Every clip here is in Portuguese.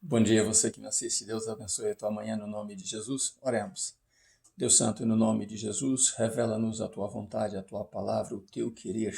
Bom dia, você que me assiste. Deus abençoe a tua manhã no nome de Jesus. Oremos. Deus Santo, no nome de Jesus, revela-nos a tua vontade, a tua palavra, o teu querer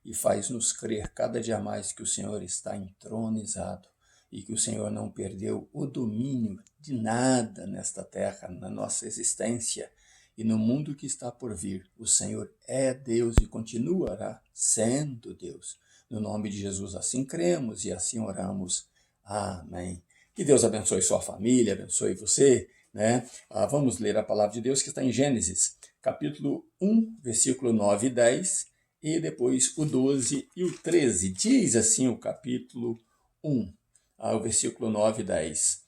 e faz-nos crer cada dia mais que o Senhor está entronizado e que o Senhor não perdeu o domínio de nada nesta terra, na nossa existência e no mundo que está por vir. O Senhor é Deus e continuará sendo Deus. No nome de Jesus, assim cremos e assim oramos. Amém. Que Deus abençoe sua família, abençoe você, né? Vamos ler a palavra de Deus que está em Gênesis, capítulo 1, versículo 9 e 10, e depois o 12 e o 13. Diz assim o capítulo 1, o versículo 9 e 10.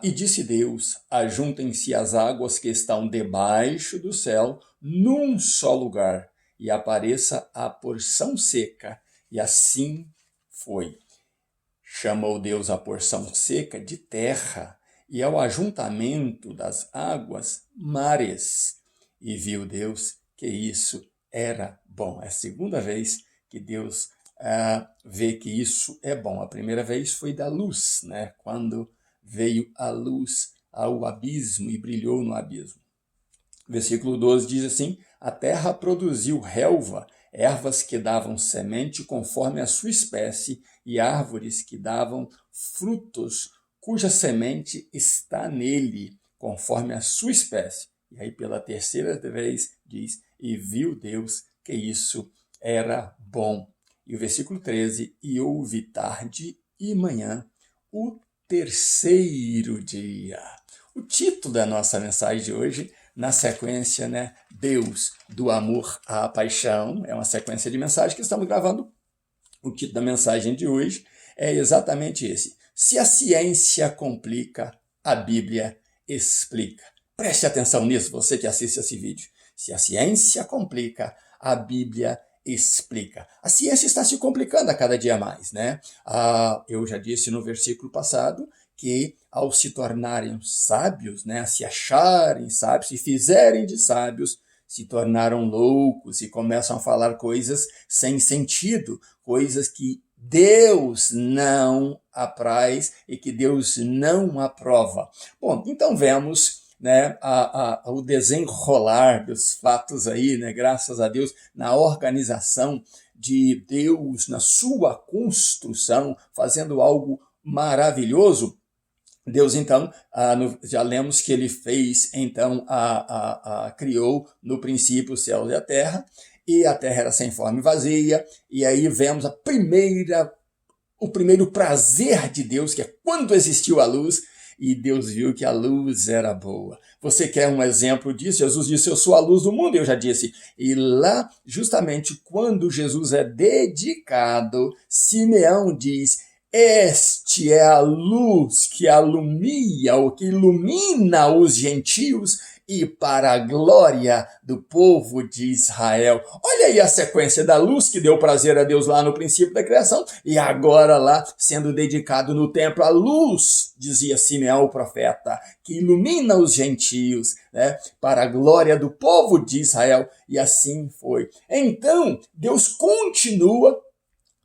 E disse Deus, ajuntem-se as águas que estão debaixo do céu num só lugar, e apareça a porção seca. E assim foi. Chamou Deus a porção seca de terra, e ao ajuntamento das águas, mares. E viu Deus que isso era bom. É a segunda vez que Deus vê que isso é bom. A primeira vez foi da luz, né? Quando veio a luz ao abismo e brilhou no abismo. Versículo 12 diz assim: a terra produziu relva, ervas que davam semente conforme a sua espécie, e árvores que davam frutos, cuja semente está nele, conforme a sua espécie. E aí, pela terceira vez, diz: e viu Deus que isso era bom. E o versículo 13: e houve tarde e manhã, o terceiro dia. O título da nossa mensagem de hoje, na sequência, né? Deus do amor à paixão, é uma sequência de mensagens que estamos gravando. O título da mensagem de hoje é exatamente esse: se a ciência complica, a Bíblia explica. Preste atenção nisso, você que assiste esse vídeo. Se a ciência complica, a Bíblia explica. A ciência está se complicando a cada dia mais, né? Eu já disse no versículo passado que ao se tornarem sábios, né, a se acharem sábios, se fizerem de sábios, se tornaram loucos e começam a falar coisas sem sentido, coisas que Deus não apraz e que Deus não aprova. Bom, então vemos, né, o desenrolar dos fatos aí, né, graças a Deus, na organização de Deus, na sua construção, fazendo algo maravilhoso. Deus, então, já lemos que ele fez, então, criou no princípio os céus e a terra era sem forma e vazia, e aí vemos o primeiro prazer de Deus, que é quando existiu a luz, e Deus viu que a luz era boa. Você quer um exemplo disso? Jesus disse: eu sou a luz do mundo, eu já disse. E lá, justamente quando Jesus é dedicado, Simeão diz: este é a luz que alumia, ou que ilumina os gentios, e para a glória do povo de Israel. Olha aí a sequência da luz que deu prazer a Deus lá no princípio da criação, e agora lá sendo dedicado no templo a luz, dizia Simeão o profeta, que ilumina os gentios, né, para a glória do povo de Israel, e assim foi. Então, Deus continua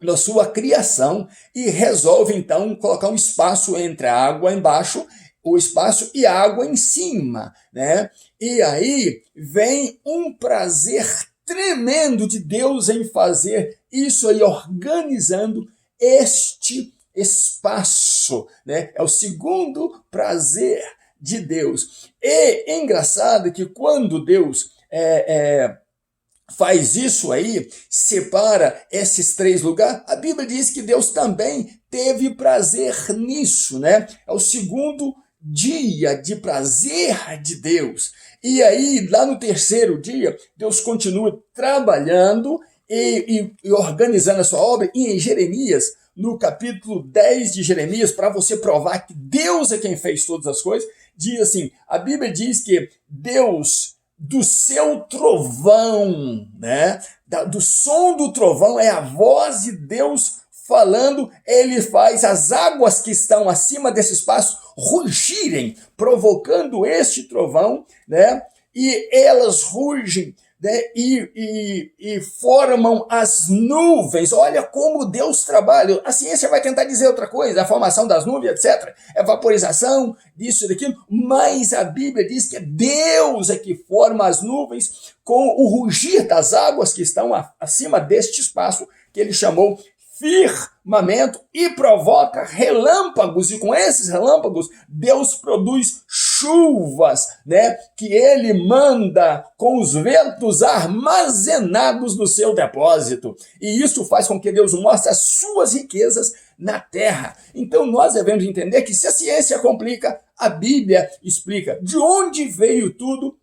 na sua criação e resolve então colocar um espaço entre a água embaixo, o espaço e a água em cima, né? E aí vem um prazer tremendo de Deus em fazer isso aí, organizando este espaço, né? É o segundo prazer de Deus. E é engraçado que quando Deus faz isso aí, separa esses três lugares, a Bíblia diz que Deus também teve prazer nisso, né? É o segundo dia de prazer de Deus. E aí, lá no terceiro dia, Deus continua trabalhando e organizando a sua obra. E em Jeremias, no capítulo 10 de Jeremias, para você provar que Deus é quem fez todas as coisas, diz assim, a Bíblia diz que Deus, do seu trovão, né? Do som do trovão, é a voz de Deus falando, ele faz as águas que estão acima desse espaço rugirem, provocando este trovão, né? E elas rugem né, e formam as nuvens. Olha como Deus trabalha. A ciência vai tentar dizer outra coisa, a formação das nuvens, etc. É vaporização, disso e daquilo, mas a Bíblia diz que Deus é que forma as nuvens com o rugir das águas que estão acima deste espaço que ele chamou firmamento, e provoca relâmpagos, e com esses relâmpagos Deus produz chuvas, né, que ele manda com os ventos armazenados no seu depósito, e isso faz com que Deus mostre as suas riquezas na terra. Então nós devemos entender que se a ciência complica, a Bíblia explica. De onde veio tudo?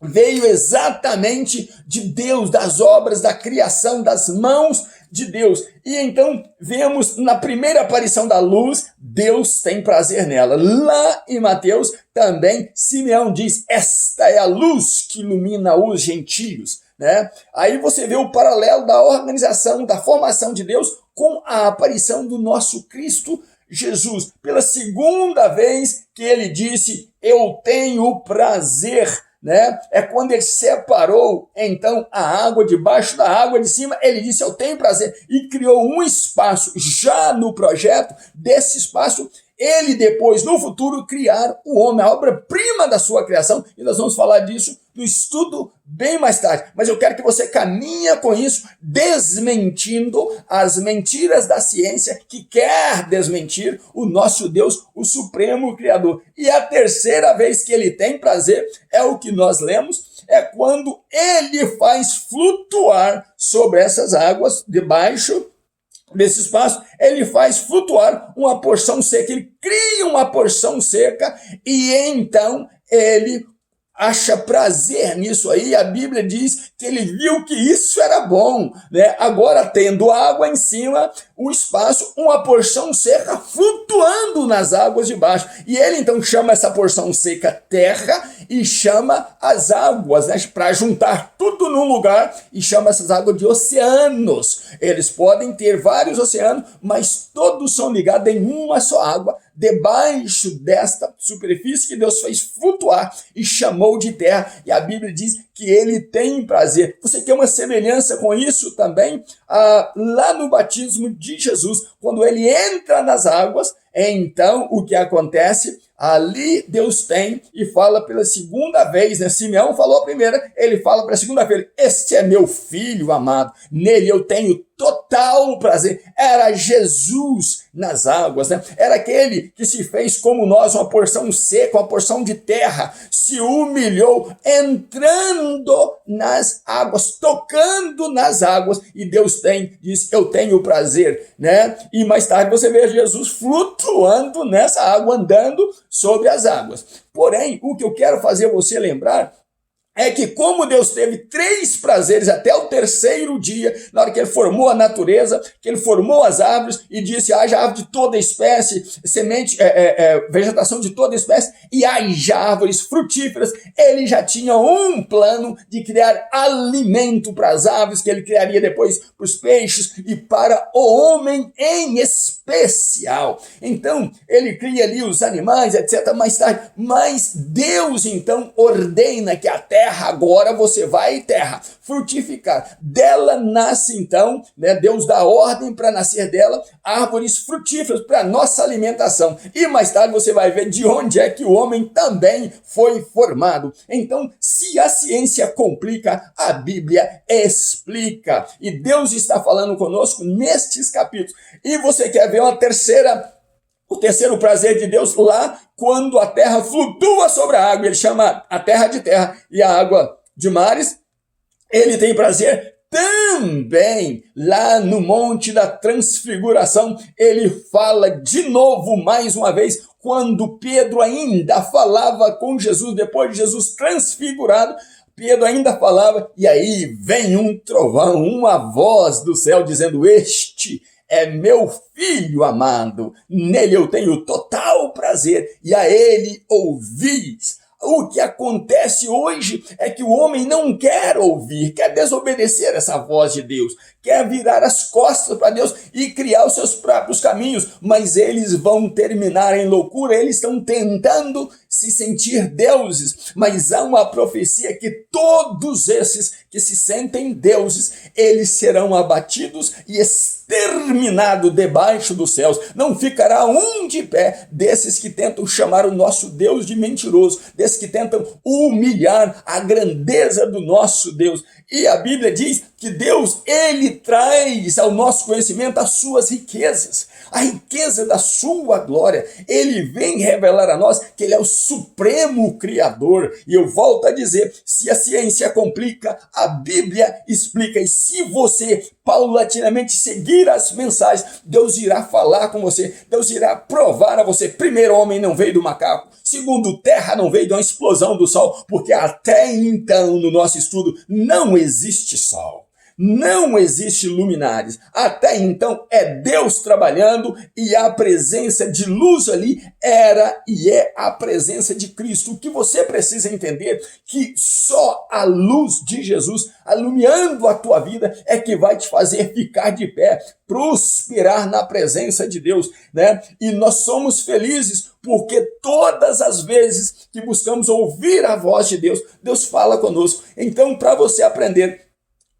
Veio exatamente de Deus, das obras, da criação, das mãos de Deus. E então vemos na primeira aparição da luz, Deus tem prazer nela. Lá em Mateus também Simeão diz: esta é a luz que ilumina os gentios, né? Aí você vê o paralelo da organização, da formação de Deus com a aparição do nosso Cristo Jesus. Pela segunda vez que ele disse: eu tenho prazer, né? É quando ele separou então a água debaixo da água de cima, ele disse: eu tenho prazer, e criou um espaço. Já no projeto desse espaço, ele depois, no futuro, criar o homem, a obra-prima da sua criação, e nós vamos falar disso no estudo bem mais tarde. Mas eu quero que você caminhe com isso, desmentindo as mentiras da ciência que quer desmentir o nosso Deus, o Supremo Criador. E a terceira vez que ele tem prazer é o que nós lemos, é quando ele faz flutuar sobre essas águas, debaixo desse espaço, ele faz flutuar uma porção seca, ele cria uma porção seca, e então ele acha prazer nisso aí. A Bíblia diz que ele viu que isso era bom, né? Agora, tendo água em cima, o espaço, uma porção seca flutuando nas águas de baixo. E ele então chama essa porção seca terra e chama as águas, né, para juntar tudo num lugar, e chama essas águas de oceanos. Eles podem ter vários oceanos, mas todos são ligados em uma só água, debaixo desta superfície que Deus fez flutuar e chamou de terra. E a Bíblia diz que ele tem prazer. Você quer uma semelhança com isso também? Lá no batismo de Jesus, quando ele entra nas águas, então o que acontece? Ali Deus tem e fala pela segunda vez, né? Simeão falou a primeira, ele fala pela segunda vez: este é meu filho amado, nele eu tenho total prazer. Era Jesus nas águas, né? Era aquele que se fez como nós, uma porção seca, uma porção de terra, se humilhou, entrando nas águas, tocando nas águas, e Deus diz: eu tenho prazer, né? E mais tarde você vê Jesus flutuando nessa água, andando sobre as águas. Porém, o que eu quero fazer você lembrar é que, como Deus teve 3 prazeres até o terceiro dia, na hora que ele formou a natureza, que ele formou as árvores e disse: haja árvore de toda espécie, semente, vegetação de toda espécie, e haja árvores frutíferas. Ele já tinha um plano de criar alimento para as aves, que ele criaria depois para os peixes e para o homem em especial. Então, ele cria ali os animais, etc. mais tarde. Mas Deus, então, ordena que a terra, agora você vai, terra, frutificar. Dela nasce então, né, Deus dá ordem para nascer dela árvores frutíferas para nossa alimentação. E mais tarde você vai ver de onde é que o homem também foi formado. Então, se a ciência complica, a Bíblia explica. E Deus está falando conosco nestes capítulos. E você quer ver o terceiro prazer de Deus lá, quando a terra flutua sobre a água. Ele chama a terra de terra e a água de mares. Ele tem prazer também lá no Monte da Transfiguração. Ele fala de novo, mais uma vez, quando Pedro ainda falava com Jesus, depois de Jesus transfigurado. Pedro ainda falava, e aí vem um trovão, uma voz do céu dizendo: este é meu filho amado, nele eu tenho total prazer, e a ele ouvis. O que acontece hoje é que o homem não quer ouvir, quer desobedecer essa voz de Deus, quer virar as costas para Deus e criar os seus próprios caminhos, mas eles vão terminar em loucura, eles estão tentando se sentir deuses, mas há uma profecia que todos esses que se sentem deuses, eles serão abatidos e exterminados debaixo dos céus. Não ficará um de pé desses que tentam chamar o nosso Deus de mentiroso, desses que tentam humilhar a grandeza do nosso Deus. E a Bíblia diz que Deus, ele traz ao nosso conhecimento as suas riquezas, a riqueza da sua glória. Ele vem revelar a nós que ele é o supremo criador. E eu volto a dizer, se a ciência complica, a Bíblia explica. E se você paulatinamente seguir as mensagens, Deus irá falar com você, Deus irá provar a você. Primeiro, o homem não veio do macaco. Segundo, terra não veio de uma explosão do sol, porque até então, no nosso estudo, não existe sol. Não existe luminares. Até então é Deus trabalhando e a presença de luz ali era e é a presença de Cristo. O que você precisa entender que só a luz de Jesus iluminando a tua vida é que vai te fazer ficar de pé, prosperar na presença de Deus, né? E nós somos felizes porque todas as vezes que buscamos ouvir a voz de Deus, Deus fala conosco. Então, para você aprender,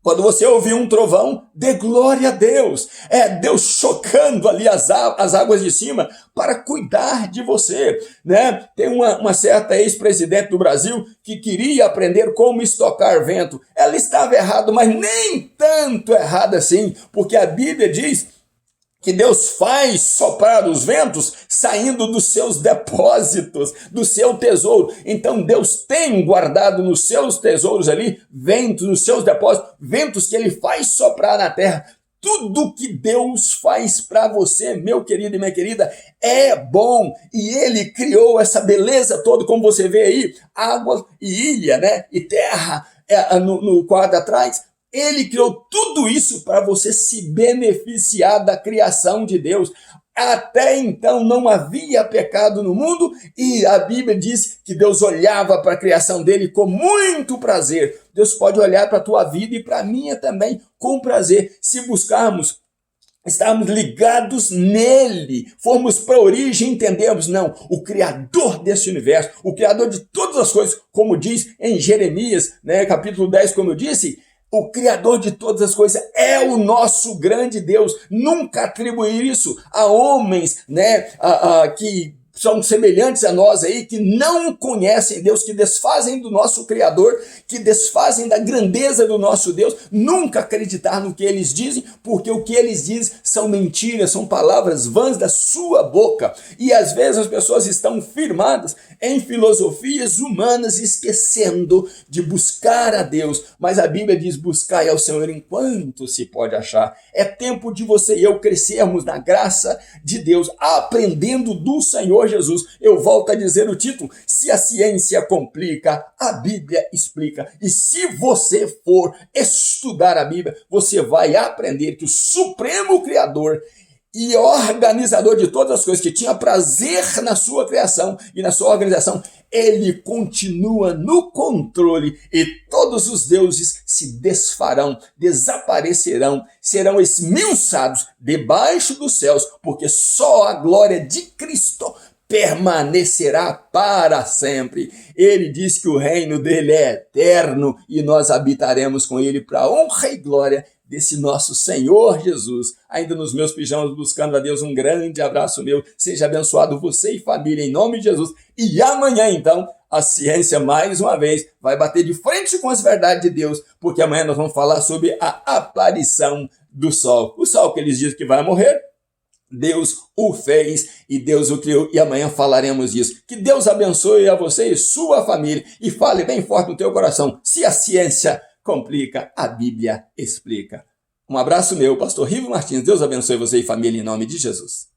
quando você ouvir um trovão, dê glória a Deus. É Deus chocando ali as águas de cima para cuidar de você, né? Tem uma certa ex-presidente do Brasil que queria aprender como estocar vento. Ela estava errada, mas nem tanto errada assim, porque a Bíblia diz que Deus faz soprar os ventos saindo dos seus depósitos, do seu tesouro. Então Deus tem guardado nos seus tesouros ali, ventos nos seus depósitos, ventos que ele faz soprar na terra. Tudo que Deus faz para você, meu querido e minha querida, é bom. E ele criou essa beleza toda, como você vê aí, água e ilha, né? E terra no quadro atrás. Ele criou tudo isso para você se beneficiar da criação de Deus. Até então não havia pecado no mundo e a Bíblia diz que Deus olhava para a criação dele com muito prazer. Deus pode olhar para a tua vida e para a minha também com prazer. Se buscarmos, estarmos ligados nele, formos para a origem, entendemos, não, o Criador desse universo, o Criador de todas as coisas, como diz em Jeremias, né, capítulo 10, como eu disse, o Criador de todas as coisas é o nosso grande Deus. Nunca atribuir isso a homens, né, que são semelhantes a nós aí, que não conhecem Deus, que desfazem do nosso Criador, que desfazem da grandeza do nosso Deus. Nunca acreditar no que eles dizem, porque o que eles dizem são mentiras, são palavras vãs da sua boca. E às vezes as pessoas estão firmadas em filosofias humanas, esquecendo de buscar a Deus. Mas a Bíblia diz, buscai ao Senhor enquanto se pode achar. É tempo de você e eu crescermos na graça de Deus, aprendendo do Senhor Jesus. Eu volto a dizer o título, se a ciência complica, a Bíblia explica. E se você for estudar a Bíblia, você vai aprender que o Supremo Criador e organizador de todas as coisas, que tinha prazer na sua criação e na sua organização, ele continua no controle e todos os deuses se desfarão, desaparecerão, serão esmiuçados debaixo dos céus, porque só a glória de Cristo permanecerá para sempre. Ele diz que o reino dele é eterno e nós habitaremos com ele para a honra e glória desse nosso Senhor Jesus. Ainda nos meus pijamas buscando a Deus, um grande abraço meu. Seja abençoado você e família em nome de Jesus. E amanhã então a ciência mais uma vez vai bater de frente com as verdades de Deus, porque amanhã nós vamos falar sobre a aparição do sol. O sol que eles dizem que vai morrer, Deus o fez e Deus o criou, e amanhã falaremos disso. Que Deus abençoe a você e sua família e fale bem forte no teu coração. Se a ciência complica, a Bíblia explica. Um abraço meu, pastor Rivo Martins. Deus abençoe você e família em nome de Jesus.